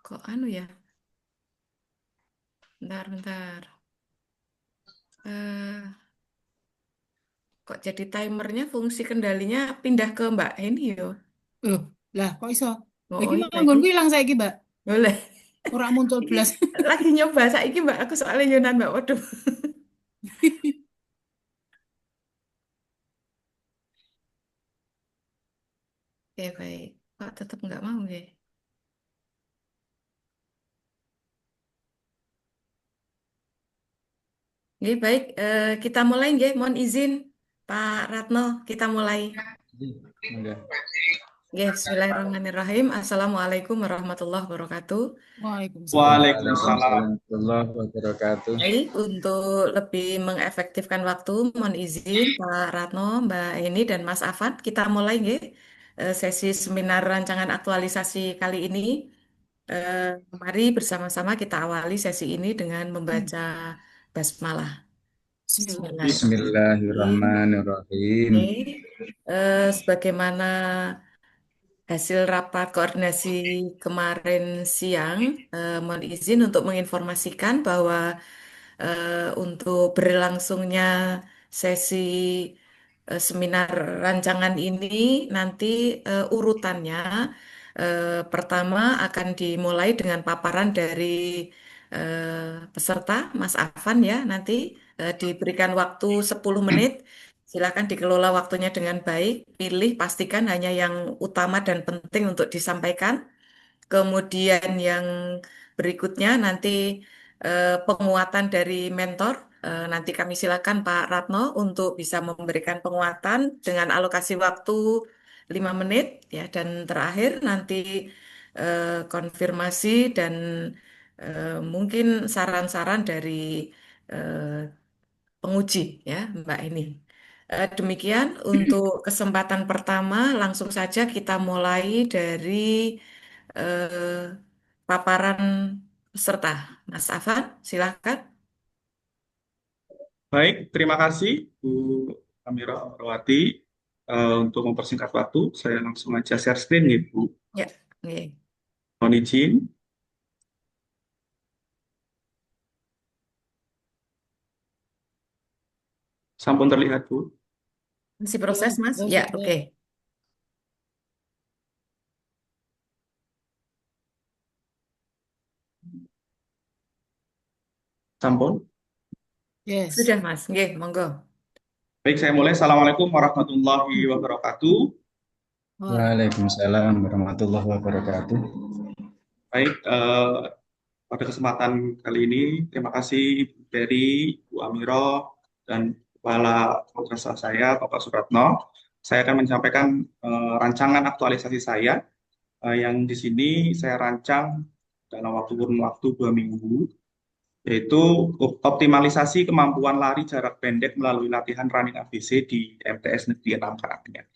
Kok anu ya? Bentar, bentar. Eh, kok jadi timernya fungsi kendalinya pindah ke Mbak ini yo. Loh, lah kok iso? Oh, Lagi oh iya malah iki. nggonku ilang saiki, Mbak. Boleh. Ora muncul Iki belas. lagi nyoba saiki Mbak, aku soalnya Yunan Mbak. Waduh. Oke, baik. Kok tetap nggak mau ya? Oke, baik. Kita mulai nggih. Mohon izin Pak Ratno, kita mulai. Enggak. Nggih, Bismillahirrahmanirrahim. Assalamualaikum warahmatullahi wabarakatuh. Waalaikumsalam. Waalaikumsalam Waalaikumsalam. warahmatullahi wabarakatuh. Baik, untuk lebih mengefektifkan waktu, mohon izin Pak Ratno, Mbak Eni, dan Mas Afan, kita mulai nggih sesi seminar rancangan aktualisasi kali ini. Mari bersama-sama kita awali sesi ini dengan membaca basmalah. Bismillahirrahmanirrahim. Bismillahirrahmanirrahim. Bismillahirrahmanirrahim. Oke, sebagaimana hasil rapat koordinasi kemarin siang, mohon izin untuk menginformasikan bahwa untuk berlangsungnya sesi seminar rancangan ini nanti urutannya pertama akan dimulai dengan paparan dari peserta Mas Afan ya nanti diberikan waktu 10 menit. Silakan dikelola waktunya dengan baik, pilih pastikan hanya yang utama dan penting untuk disampaikan. Kemudian yang berikutnya nanti penguatan dari mentor. Nanti kami silakan Pak Ratno untuk bisa memberikan penguatan dengan alokasi waktu 5 menit ya. Dan terakhir nanti konfirmasi dan mungkin saran-saran dari eh, penguji ya Mbak ini. Demikian untuk kesempatan pertama, langsung saja kita mulai dari eh, paparan peserta. Mas Afan, silakan. Baik, terima kasih Bu Amira Amrawati. Untuk mempersingkat waktu, saya langsung aja share screen nih Bu. Ya, oke. Mohon izin. Sampun terlihat Bu. Masih proses, Belum, Mas? belum Ya, oke. terlihat. Sampun. Yes. Sudah, Mas. Oke, monggo. Baik, saya mulai. Assalamualaikum warahmatullahi wabarakatuh. Waalaikumsalam. Waalaikumsalam warahmatullahi wabarakatuh. Baik, pada kesempatan kali ini, terima kasih Ibu Ferry, Bu Amiro, dan Kepala Madrasah saya, Bapak Suratno. Saya akan menyampaikan rancangan aktualisasi saya yang di sini saya rancang dalam kurun waktu 2 minggu, yaitu optimalisasi kemampuan lari jarak pendek melalui latihan running ABC di MTS Negeri 6 Karanganyar.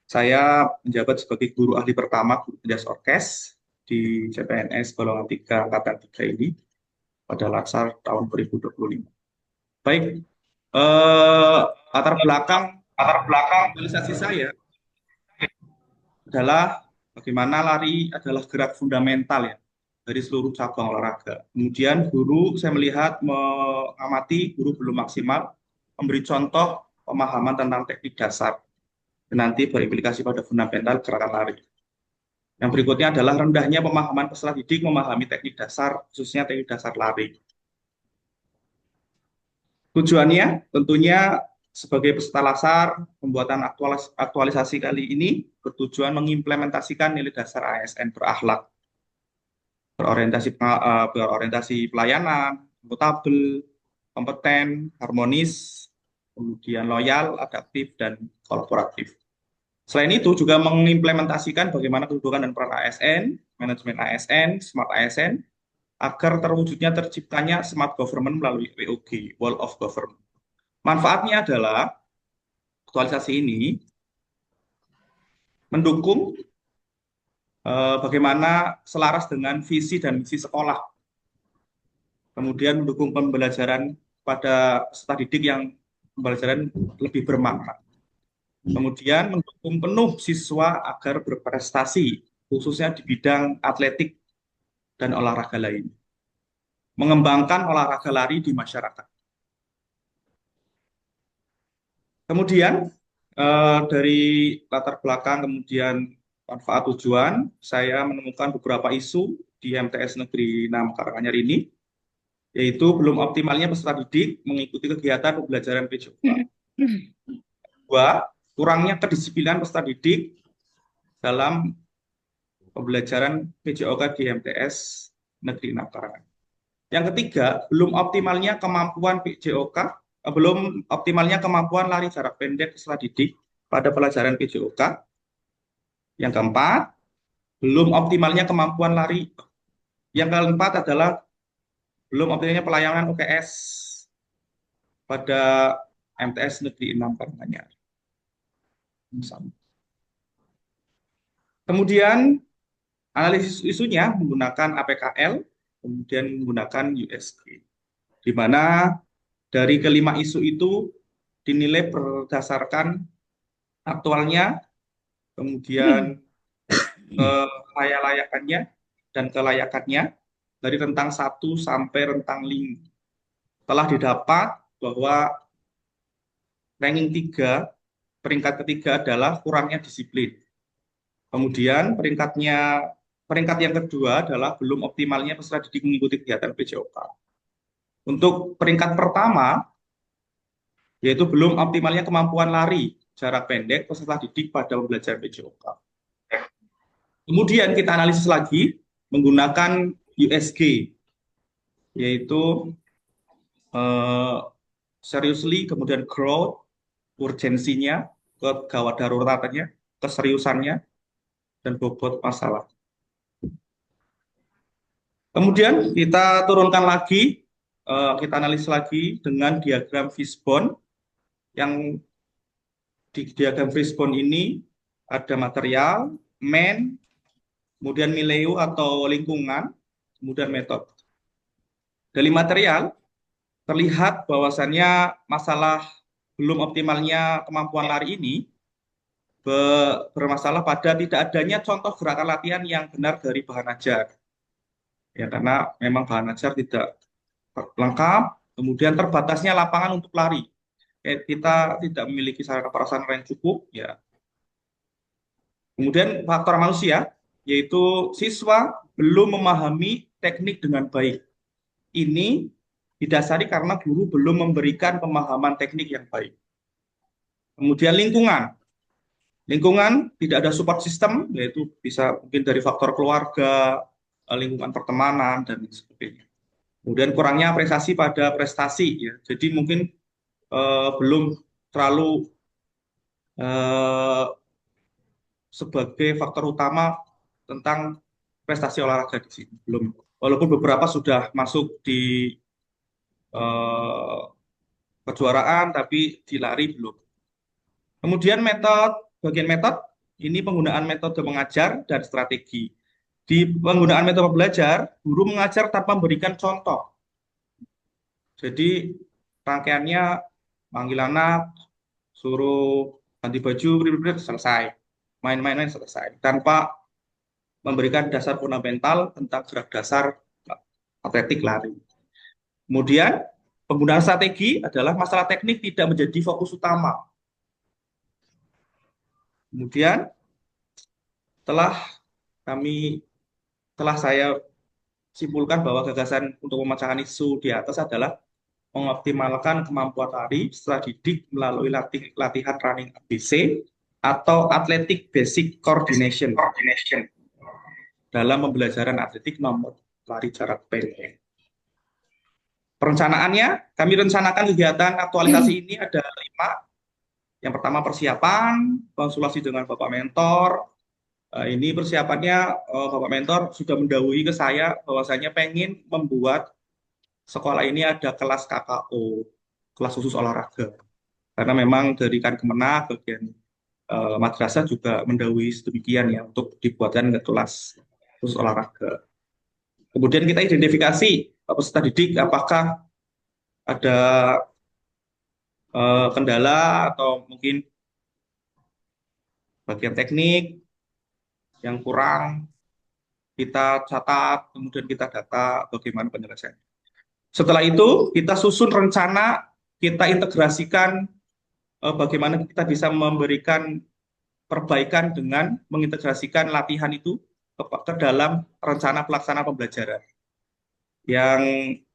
Saya menjabat sebagai guru ahli pertama guru penjas orkes di CPNS golongan 3 angkatan 3 ini pada Laksar tahun 2025. Baik, eh, latar belakang realisasi saya adalah bagaimana lari adalah gerak fundamental ya dari seluruh cabang olahraga. Kemudian guru saya melihat mengamati guru belum maksimal memberi contoh pemahaman tentang teknik dasar dan nanti berimplikasi pada fundamental gerakan lari. Yang berikutnya adalah rendahnya pemahaman peserta didik memahami teknik dasar, khususnya teknik dasar lari. Tujuannya tentunya sebagai peserta lasar, pembuatan aktualisasi kali ini bertujuan mengimplementasikan nilai dasar ASN berakhlak, berorientasi pelayanan, akuntabel, kompeten, harmonis, kemudian loyal, adaptif, dan kolaboratif. Selain itu juga mengimplementasikan bagaimana kedudukan dan peran ASN, manajemen ASN, smart ASN, agar terciptanya smart government melalui WOG, World of Government. Manfaatnya adalah aktualisasi ini mendukung bagaimana selaras dengan visi dan misi sekolah, kemudian mendukung pembelajaran pada peserta didik yang pembelajaran lebih bermakna, kemudian mendukung penuh siswa agar berprestasi khususnya di bidang atletik dan olahraga lain. Mengembangkan olahraga lari di masyarakat. Kemudian dari latar belakang kemudian manfaat tujuan, saya menemukan beberapa isu di MTS Negeri 6 Karanganyar ini, yaitu belum optimalnya peserta didik mengikuti kegiatan pembelajaran PJOK. Dua, kurangnya kedisiplinan peserta didik dalam pembelajaran PJOK di MTS Negeri 6 Karanganyar. Yang ketiga, belum optimalnya kemampuan PJOK, belum optimalnya kemampuan lari jarak pendek peserta didik pada pelajaran PJOK. Yang keempat, belum optimalnya kemampuan lari. Yang keempat adalah belum optimalnya pelayanan UKS pada MTS Negeri 6 Karanganyar. Kemudian analisis isunya menggunakan APKL, kemudian menggunakan USG, di mana dari kelima isu itu dinilai berdasarkan aktualnya, kemudian kelayakannya dan kelayakannya dari rentang 1 sampai rentang 5. Telah didapat bahwa ranking 3, peringkat ketiga adalah kurangnya disiplin. Kemudian peringkat yang kedua adalah belum optimalnya peserta didik mengikuti kegiatan PJOK. Untuk peringkat pertama, yaitu belum optimalnya kemampuan lari jarak pendek peserta didik pada pembelajaran PJOK. Kemudian kita analisis lagi menggunakan USG, yaitu seriously, kemudian growth, urgensinya, kegawat daruratannya, keseriusannya, dan bobot masalah. Kemudian kita turunkan lagi, kita analisis lagi dengan diagram fishbone. Yang di diagram fishbone ini ada material, man, kemudian milieu atau lingkungan, kemudian metode. Dari material, terlihat bahwasannya masalah belum optimalnya kemampuan lari ini bermasalah pada tidak adanya contoh gerakan latihan yang benar dari bahan ajar. Ya, karena memang bahan ajar tidak lengkap, kemudian terbatasnya lapangan untuk lari. Kita tidak memiliki sarana prasarana yang cukup, ya. Kemudian faktor manusia, yaitu siswa belum memahami teknik dengan baik. Ini didasari karena guru belum memberikan pemahaman teknik yang baik. Kemudian lingkungan. Lingkungan tidak ada support system, yaitu bisa mungkin dari faktor keluarga, lingkungan pertemanan, dan sebagainya. Kemudian kurangnya apresiasi pada prestasi, ya. Jadi mungkin belum terlalu sebagai faktor utama tentang prestasi olahraga di sini. Belum. Walaupun beberapa sudah masuk di kejuaraan, tapi di lari belum. Kemudian bagian metode, ini penggunaan metode mengajar dan strategi. Di penggunaan metode belajar, guru mengajar tanpa memberikan contoh. Jadi rangkaiannya panggil anak, suruh ganti baju, selesai. Main-main selesai. Tanpa memberikan dasar fundamental tentang gerak dasar atletik lari. Kemudian penggunaan strategi adalah masalah teknik tidak menjadi fokus utama. Kemudian telah saya simpulkan bahwa gagasan untuk memecahkan isu di atas adalah mengoptimalkan kemampuan lari setelah didik melalui latihan running ABC atau athletic basic coordination dalam pembelajaran atletik nomor lari jarak pendek. Perencanaannya, kami rencanakan kegiatan aktualisasi ini ada 5. Yang pertama persiapan, konsultasi dengan Bapak Mentor. Ini persiapannya Bapak Mentor sudah mendahului ke saya bahwasanya pengen membuat sekolah ini ada kelas KKO, kelas khusus olahraga. Karena memang dari Kemenak, bagian madrasah juga mendahului sedemikian ya untuk dibuatkan ke kelas khusus olahraga. Kemudian kita identifikasi peserta didik apakah ada kendala atau mungkin bagian teknik, yang kurang kita catat, kemudian kita data bagaimana penyelesaian. Setelah itu kita susun rencana, kita integrasikan bagaimana kita bisa memberikan perbaikan dengan mengintegrasikan latihan itu ke dalam rencana pelaksana pembelajaran yang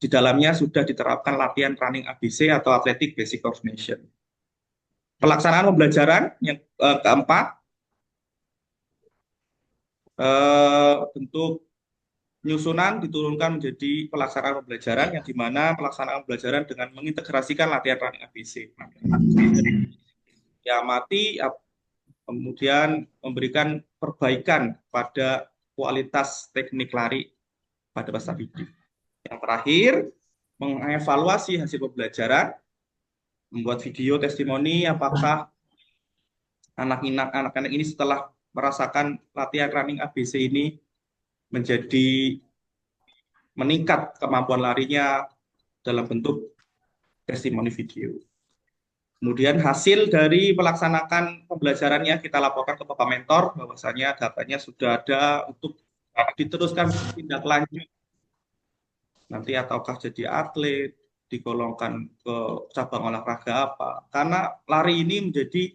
di dalamnya sudah diterapkan latihan running ABC atau Athletic Basic Coordination. Pelaksanaan pembelajaran yang keempat, bentuk penyusunan diturunkan menjadi pelaksanaan pembelajaran yang dimana pelaksanaan pembelajaran dengan mengintegrasikan latihan running ABC. Diamati, kemudian memberikan perbaikan pada kualitas teknik lari pada peserta didik. Yang terakhir, mengevaluasi hasil pembelajaran, membuat video testimoni apakah anak-anak ini setelah merasakan latihan running ABC ini menjadi meningkat kemampuan larinya dalam bentuk testimoni video. Kemudian hasil dari melaksanakan pembelajarannya kita laporkan ke Bapak Mentor bahwasanya datanya sudah ada untuk diteruskan tindak lanjut nanti ataukah jadi atlet, digolongkan ke cabang olahraga apa. Karena lari ini menjadi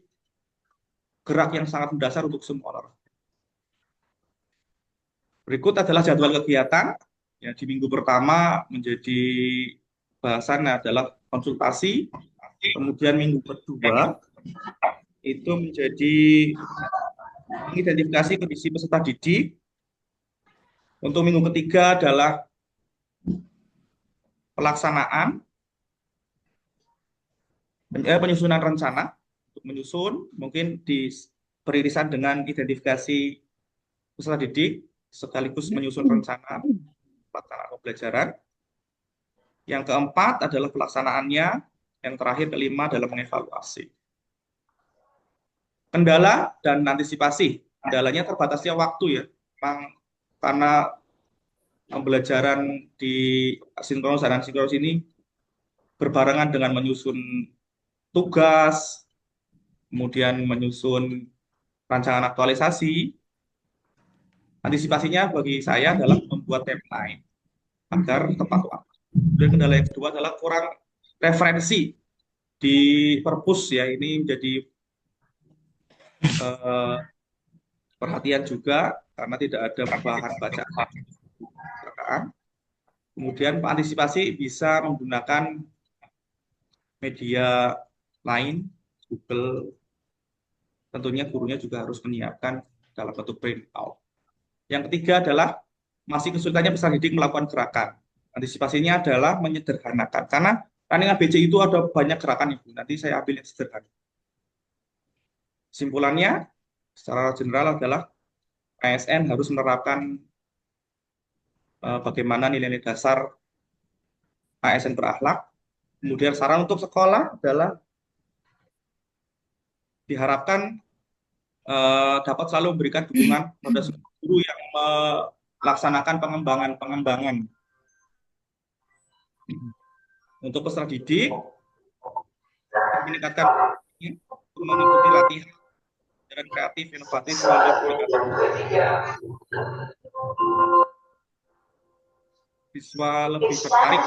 gerak yang sangat mendasar untuk semua olahraga. Berikut adalah jadwal kegiatan. Ya, di minggu pertama menjadi bahasan adalah konsultasi. Kemudian minggu kedua itu menjadi mengidentifikasi kondisi peserta didik. Untuk minggu ketiga adalah pelaksanaan penyusunan rencana untuk menyusun mungkin beririsan dengan identifikasi peserta didik sekaligus menyusun rencana pelaksanaan pembelajaran. Yang keempat adalah pelaksanaannya. Yang terakhir kelima adalah mengevaluasi. Kendala dan antisipasi. Kendalanya terbatasnya waktu ya. Memang karena pembelajaran di sinkronus dan asinkronus ini berbarengan dengan menyusun tugas, kemudian menyusun rancangan aktualisasi. Antisipasinya bagi saya adalah membuat timeline agar tepat waktu. Dan kendala yang kedua adalah kurang referensi di perpus ya, ini menjadi perhatian juga karena tidak ada bahan bacaan. Kemudian antisipasi bisa menggunakan media lain, Google. Tentunya gurunya juga harus menyiapkan dalam bentuk printout. Yang ketiga adalah masih kesulitannya peserta didik melakukan gerakan. Antisipasinya adalah menyederhanakan karena running ABC itu ada banyak gerakan Ibu. Nanti saya ambil yang sederhana. Kesimpulannya secara general adalah ASN harus menerapkan bagaimana nilai-nilai dasar ASN berakhlak. Kemudian saran untuk sekolah adalah diharapkan dapat selalu memberikan dukungan pada guru yang melaksanakan pengembangan. Untuk peserta didik, meningkatkan untuk mengikuti latihan dan kreatif, inovatif, siswa lebih tertarik.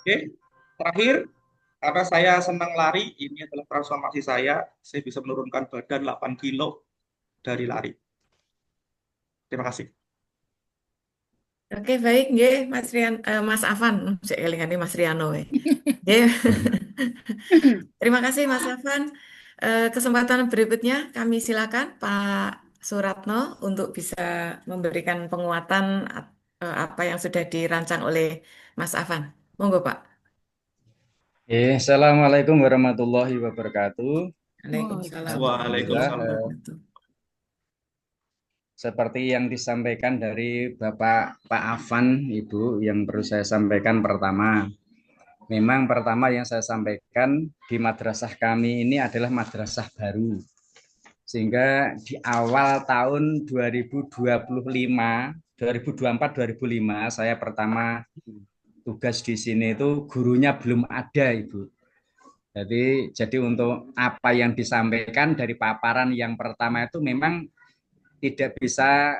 Oke, terakhir, karena saya senang lari, ini adalah transformasi saya bisa menurunkan badan 8 kilo dari lari. Terima kasih. Oke, baik, nggih, Mas Afan, saya kelingan Mas Riano. Terima kasih, Mas Afan. Kesempatan berikutnya kami silakan Pak Suratno untuk bisa memberikan penguatan apa yang sudah dirancang oleh Mas Afan. Monggo, Pak. Assalamualaikum warahmatullahi wabarakatuh. Waalaikumsalam. Waalaikumsalam. Seperti yang disampaikan dari Pak Afan, Ibu, yang perlu saya sampaikan pertama. Memang pertama yang saya sampaikan di madrasah kami ini adalah madrasah baru. Sehingga di awal tahun 2024-2005 saya pertama tugas di sini itu gurunya belum ada, Ibu. Jadi untuk apa yang disampaikan dari paparan yang pertama itu memang tidak bisa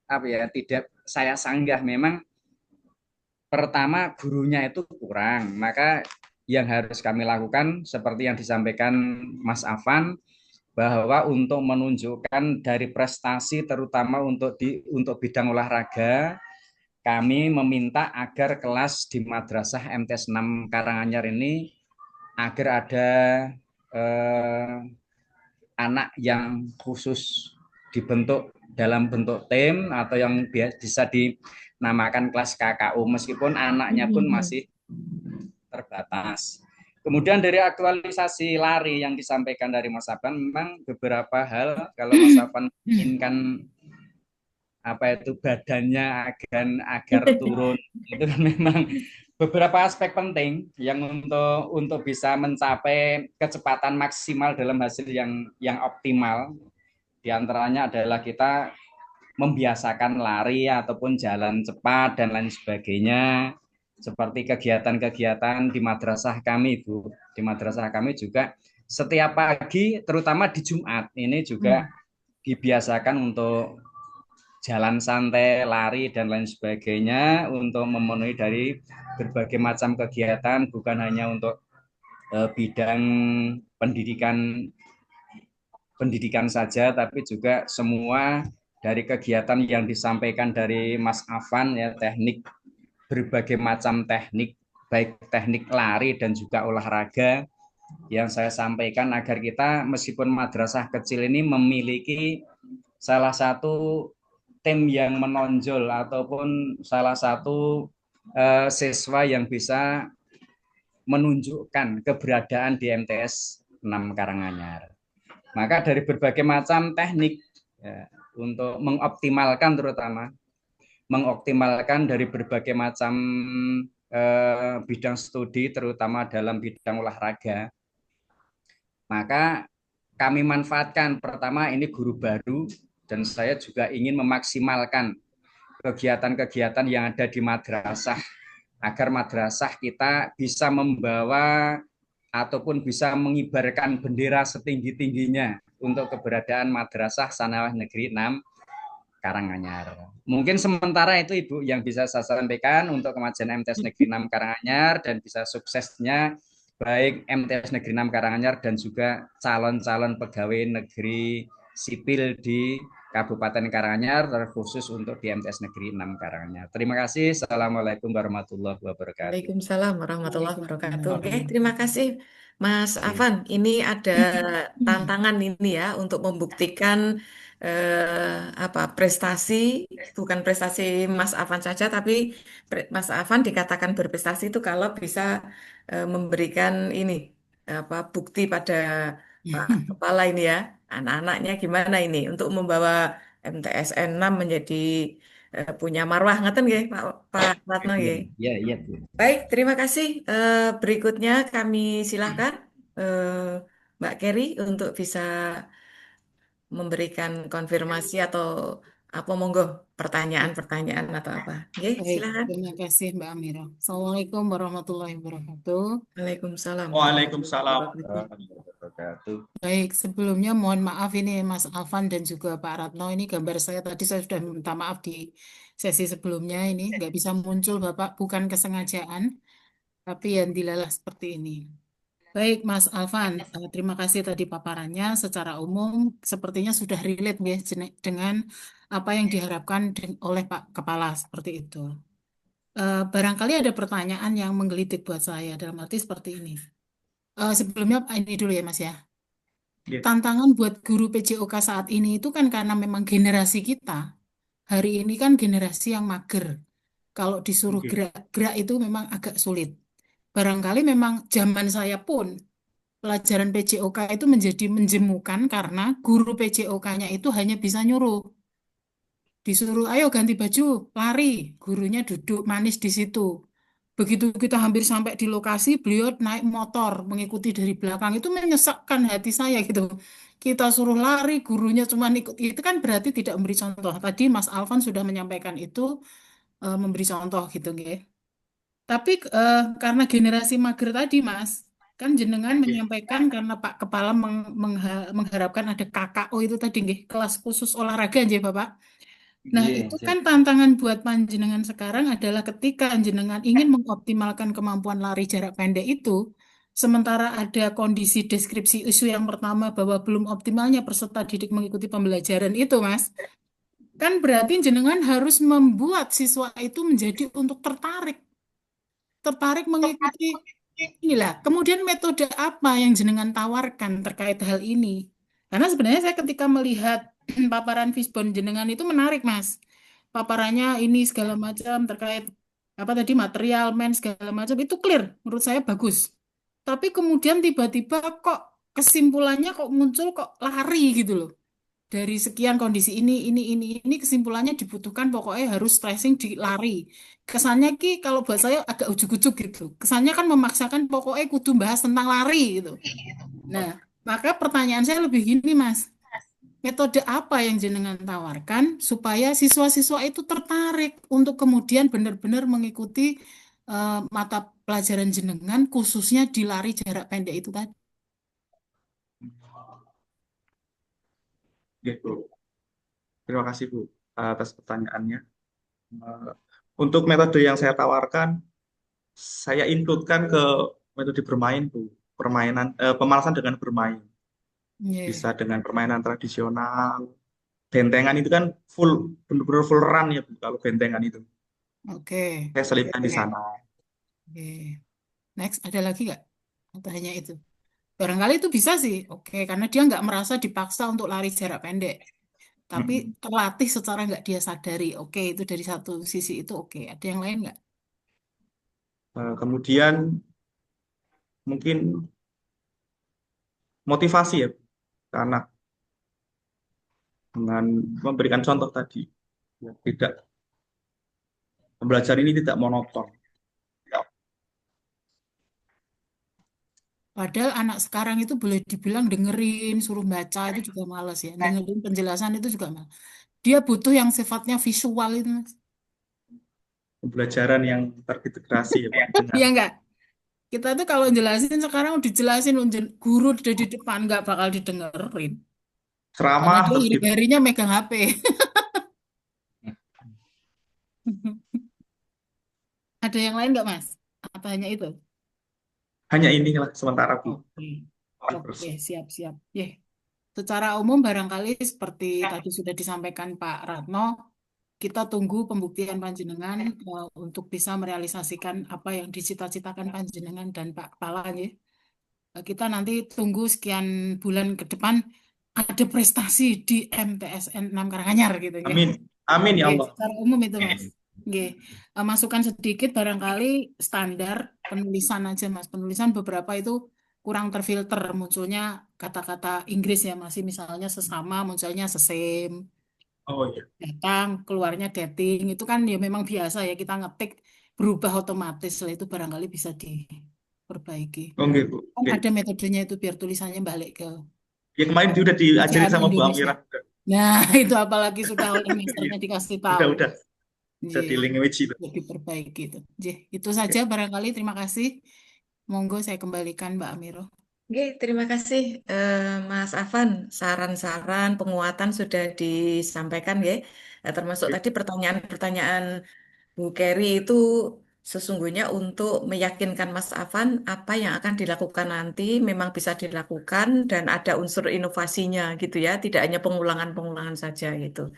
apa ya, tidak saya sanggah. Memang pertama gurunya itu kurang, maka yang harus kami lakukan seperti yang disampaikan Mas Afan, bahwa untuk menunjukkan dari prestasi terutama untuk bidang olahraga, kami meminta agar kelas di Madrasah MTS 6 Karanganyar ini agar ada eh, anak yang khusus dibentuk dalam bentuk tim atau yang bisa dinamakan kelas KKU, meskipun anaknya pun masih terbatas. Kemudian dari aktualisasi lari yang disampaikan dari Mas Afan, memang beberapa hal kalau Mas Afan inginkan apa itu badannya agar turun, itu kan memang beberapa aspek penting yang untuk bisa mencapai kecepatan maksimal dalam hasil yang optimal. Di antaranya adalah kita membiasakan lari ataupun jalan cepat dan lain sebagainya. Seperti kegiatan-kegiatan di madrasah kami, Bu. Di madrasah kami juga setiap pagi, terutama di Jumat, ini juga dibiasakan untuk jalan santai, lari, dan lain sebagainya untuk memenuhi dari berbagai macam kegiatan, bukan hanya untuk bidang pendidikan saja, tapi juga semua dari kegiatan yang disampaikan dari Mas Afan, ya, berbagai macam teknik, baik teknik lari dan juga olahraga yang saya sampaikan, agar kita meskipun madrasah kecil ini memiliki salah satu tim yang menonjol ataupun salah satu siswa yang bisa menunjukkan keberadaan di MTS 6 Karanganyar. Maka dari berbagai macam teknik, ya, untuk mengoptimalkan dari berbagai macam bidang studi, terutama dalam bidang olahraga, maka kami manfaatkan pertama ini guru baru, dan saya juga ingin memaksimalkan kegiatan-kegiatan yang ada di madrasah agar madrasah kita bisa membawa ataupun bisa mengibarkan bendera setinggi-tingginya untuk keberadaan Madrasah Sanawiyah Negeri 6 Karanganyar. Mungkin sementara itu Ibu yang bisa saya sampaikan untuk kemajuan MTS Negeri 6 Karanganyar, dan bisa suksesnya baik MTS Negeri 6 Karanganyar dan juga calon-calon pegawai negeri sipil di Kabupaten Karanganyar, terkhusus untuk di MTS Negeri 6 Karanganyar. Terima kasih. Assalamualaikum warahmatullahi wabarakatuh. Waalaikumsalam warahmatullahi wabarakatuh. Oke, Waalaikumsalam. terima kasih Mas Afan. Ini ada tantangan ini ya untuk membuktikan apa prestasi, bukan prestasi Mas Afan saja, tapi Mas Afan dikatakan berprestasi itu kalau bisa memberikan ini apa bukti pada Pak Kepala ini ya, anak-anaknya gimana ini untuk membawa MTSN 6 menjadi punya marwah, ngeten nggih Pak Ratno Iya, nggih. iya, iya. Baik, terima kasih. Berikutnya kami silahkan Mbak Kerry untuk bisa memberikan konfirmasi atau apa monggo pertanyaan-pertanyaan atau apa. Oke, Baik, silahkan. terima kasih Mbak Amira. Assalamualaikum warahmatullahi wabarakatuh. Waalaikumsalam Waalaikumsalam. warahmatullahi wabarakatuh. Baik, sebelumnya mohon maaf ini Mas Afan dan juga Pak Ratno. Ini gambar saya tadi saya sudah minta maaf di sesi sebelumnya, ini nggak bisa muncul Bapak, bukan kesengajaan, tapi yang dilalah seperti ini. Baik, Mas Alvan, terima kasih tadi paparannya. Secara umum, sepertinya sudah relate ya, dengan apa yang diharapkan oleh Pak Kepala, seperti itu. Barangkali ada pertanyaan yang menggelitik buat saya, dalam arti seperti ini. Sebelumnya, ini dulu ya, Mas ya. Iya. Tantangan buat guru PJOK saat ini itu kan karena memang generasi kita, hari ini kan generasi yang mager. Kalau disuruh Oke. gerak-gerak itu memang agak sulit. Barangkali memang zaman saya pun pelajaran PJOK itu menjadi menjemukan karena guru PJOK-nya itu hanya bisa nyuruh. Disuruh, ayo ganti baju, lari. Gurunya duduk manis di situ. Begitu kita hampir sampai di lokasi, beliau naik motor mengikuti dari belakang. Itu menyesakkan hati saya gitu. Kita suruh lari, gurunya cuma ikut. Itu kan berarti tidak memberi contoh. Tadi Mas Alvan sudah menyampaikan itu, memberi contoh gitu. Nggih. Tapi karena generasi mager tadi, Mas, Kan jenengan Oke. menyampaikan karena Pak Kepala mengharapkan ada KKO itu tadi nggih, kelas khusus olahraga nggih Bapak. Nah, Nggih, itu siap. kan tantangan buat panjenengan sekarang adalah ketika jenengan ingin mengoptimalkan kemampuan lari jarak pendek itu, sementara ada kondisi deskripsi isu yang pertama bahwa belum optimalnya peserta didik mengikuti pembelajaran itu, Mas. Kan berarti jenengan harus membuat siswa itu menjadi untuk tertarik mengikuti inilah. Kemudian metode apa yang jenengan tawarkan terkait hal ini? Karena sebenarnya saya ketika melihat paparan Fishbone jenengan itu menarik, Mas. Paparannya ini segala macam terkait apa tadi material, men segala macam itu clear, menurut saya bagus. Tapi kemudian tiba-tiba kok kesimpulannya kok muncul kok lari gitu loh. Dari sekian kondisi ini kesimpulannya dibutuhkan pokoknya harus stressing di lari. Kesannya ki kalau buat saya agak ujuk-ujuk gitu. Kesannya kan memaksakan pokoknya kudu bahas tentang lari gitu. Nah, maka pertanyaan saya lebih gini, Mas. Metode apa yang jenengan tawarkan supaya siswa-siswa itu tertarik untuk kemudian benar-benar mengikuti mata pelajaran jenengan khususnya di lari jarak pendek itu tadi? Gitu. Terima kasih Bu atas pertanyaannya. Eh, Untuk metode yang saya tawarkan, saya include-kan ke metode bermain Bu. Pemanasan dengan bermain. Iya. Bisa dengan permainan tradisional. Bentengan itu kan full, benar-benar full run ya Bu, kalau bentengan itu. Oke. Saya selipkan di sana. Oke. Next, ada lagi nggak? Atau hanya itu? Barangkali itu bisa sih, oke, karena dia nggak merasa dipaksa untuk lari jarak pendek, tapi Mm-mm. terlatih secara nggak dia sadari. Oke, itu dari satu sisi itu oke. Ada yang lain nggak? Kemudian mungkin motivasi ya, Bu. Karena dengan memberikan contoh tadi, ya, tidak pembelajaran ini tidak monoton. Padahal anak sekarang itu boleh dibilang dengerin, suruh baca itu juga males ya. Dengerin penjelasan itu juga males. Dia butuh yang sifatnya visual itu, Mas. Pembelajaran yang terintegrasi ya, Bu, dengan Iya nggak? Kita tuh kalau jelasin sekarang dijelasin guru di depan nggak bakal didengerin. Karena ceramah dia terus di hari-harinya megang HP. Ada yang lain nggak, Mas? Apa hanya itu? hanya inilah sementara Bu. Oke, Terus. oke, siap-siap. Secara umum barangkali seperti tadi sudah disampaikan Pak Ratno, kita tunggu pembuktian panjenengan untuk bisa merealisasikan apa yang dicita-citakan panjenengan dan Pak Kepala. Ya. Kita nanti tunggu sekian bulan ke depan ada prestasi di MTSN 6 Karanganyar gitu ya. Amin. Amin ya Oke, Allah. secara umum itu Mas. Oke, masukan sedikit barangkali standar penulisan aja Mas. Penulisan beberapa itu kurang terfilter munculnya kata-kata Inggris ya masih misalnya sesama munculnya sesame, Oh iya. datang keluarnya dating itu kan ya memang biasa ya kita ngetik berubah otomatis lah itu barangkali bisa diperbaiki. Oke Bu. Kan Oke. ada metodenya itu biar tulisannya balik ke Ya kemarin udah diajarin ejaan sama Bu Indonesia. Amira. Nah, itu apalagi sudah oleh masternya dikasih Udah, tahu. udah. Udah di Iya. language itu. Lebih perbaiki itu. Itu Oke. saja barangkali. Terima kasih. Monggo saya kembalikan Mbak Amiro. Oke, terima kasih Mas Afan. Saran-saran penguatan sudah disampaikan ya. Termasuk tadi pertanyaan-pertanyaan Bu Kerry itu sesungguhnya untuk meyakinkan Mas Afan apa yang akan dilakukan nanti memang bisa dilakukan dan ada unsur inovasinya gitu ya, tidak hanya pengulangan-pengulangan saja gitu.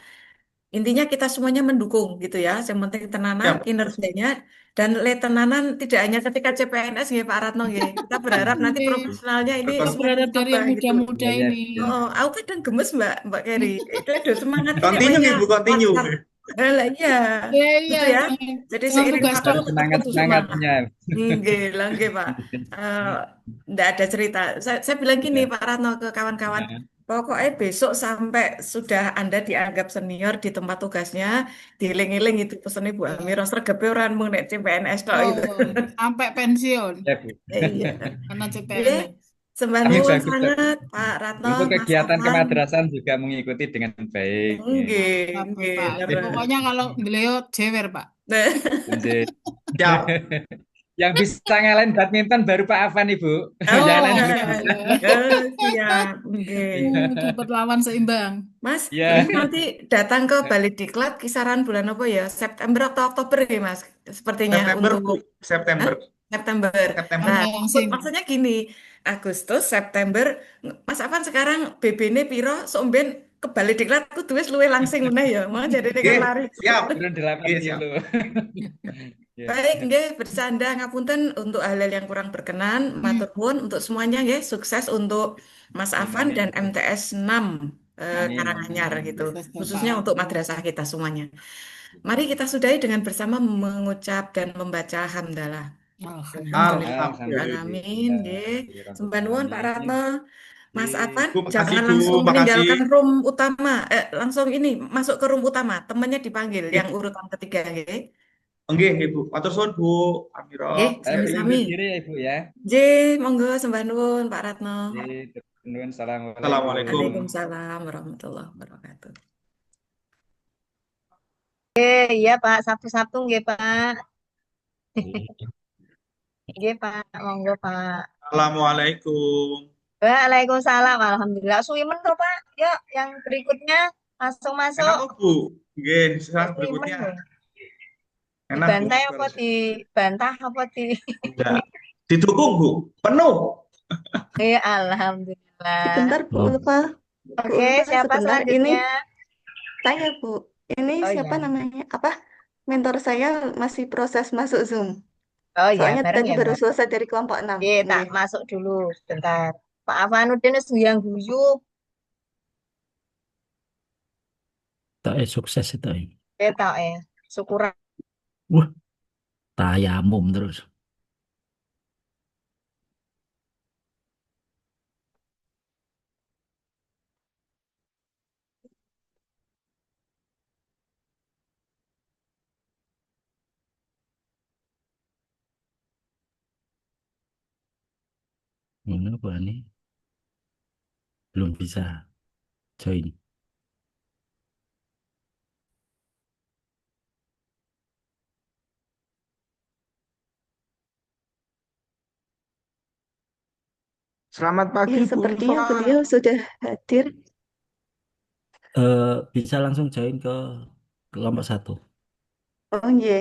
Intinya kita semuanya mendukung gitu ya. Yang penting tenanan Ya, kinerjanya dan le tenanan tidak hanya ketika CPNS ya Pak Ratno ya. Kita berharap nanti Oke. profesionalnya ini Kita berkon- berharap semakin dari tambah yang gitu. muda-muda Ya, ya, ini. ya. Oh, aku kadang gemes Mbak Keri. Itu ada semangat ini continue banyak Ibu, continue. WhatsApp. Lah iya, Ya, iya. gitu ya. Jangan, Jadi jangan seiring tugas waktu tok. Harus tetap butuh semangat. semangat-semangatnya. Nggih, lah nggih Pak. Nggak ada cerita. Saya bilang gini Ya. Pak Ratno ke kawan-kawan. Ya. Pokoknya besok sampai sudah Anda dianggap senior di tempat tugasnya, dieling-eling itu pesannya Bu Amiro, sregepe orang mung nek CPNS tok itu. Oh, sampai pensiun. Ya, Bu. Iya. Karena Nggih, CPNS. sembah Tapi nuwun bagus, bagus. sangat Pak Ratno, Untuk Mas kegiatan Afan. kemadrasahan juga mengikuti dengan baik. Ya. Nggih, Apa, nggih, Pak. leres. Pokoknya kalau beliau jewer, Pak. Nah, Lanjut. Siap, Yang bisa ngalahin badminton baru Pak Afan, Ibu. Oh, Yang lain Oh, belum ya, bisa. ya. siap. Oke. Dapat lawan seimbang. Mas, ini Ya, nanti datang ke Bali Diklat kisaran bulan apa ya? September atau Oktober ya, Mas? Sepertinya September, untuk Bu. Hah? September. September. September. Nah, Sama langsing. maksudnya gini, Agustus, September, Mas Afan sekarang BB-ne piro, somben ke Bali Diklat kudu wis luwih langsing meneh ya. Mau jadi kan Oke, lari. siap. turun 8 Oke, siap. kilo. Ya. Baik, nggih, bercanda ngapunten untuk hal-hal yang kurang berkenan. Hmm. Matur nuwun untuk semuanya nggih, sukses untuk Mas Amin, Afan dan amin. MTS 6 Amin, amin, Karanganyar gitu. amin. Sukses, Khususnya Bapak. untuk madrasah kita semuanya. Mari kita sudahi dengan bersama mengucap dan membaca hamdalah. Alhamdulillah. Alhamdulillahirrahmanirrahim. Nggih. Sembah nuwun Pak Ratno. Alhamdulillahirrahmanirrahim. Mas Afan, Bu, makasih, jangan Bu. langsung Makasih. meninggalkan room utama. Langsung ini masuk ke room utama. Temannya dipanggil yang Oke, urutan ketiga, nggih. oke, Bu. Matur suwun, Bu Amiro. Nggih, Saya perlu sami-sami. undur diri ya, Ibu ya. J, monggo sembah nuwun Pak Ratno. Jadi, assalamualaikum. Assalamualaikum. Waalaikumsalam warahmatullahi wabarakatuh. Iya Pak, Sabtu-Sabtu nggih Pak. Nggih Pak, monggo Pak. Assalamualaikum. Waalaikumsalam, Alhamdulillah. Suwimen toh Pak. Yuk, yang berikutnya langsung masuk. Enak kok, Bu? Oke, sekarang Suwimen berikutnya. loh. Enak, Bu. Dibantai apa dibantah apa di? Enggak. Didukung, Bu. Penuh. Alhamdulillah. Sebentar Bu Ulfa. Bu Oke, Ulfa siapa sebentar. Ini selanjutnya? saya Bu. Ini Oh siapa ya. namanya? Apa? Mentor saya masih proses masuk Zoom. Oh ya, Soalnya bareng tadi ya baru Mbak. selesai dari kelompok 6. Oke, tak Nggih. masuk dulu sebentar. Pak Avanuddin wis yang guyu. Tak sukses itu. Kita syukur. Wah, tayamum terus. Apa nih? Belum bisa join. Selamat pagi, Ya, Bu sepertinya Ulfa. beliau sudah hadir. Bisa langsung join ke kelompok 1. Oh, nggih.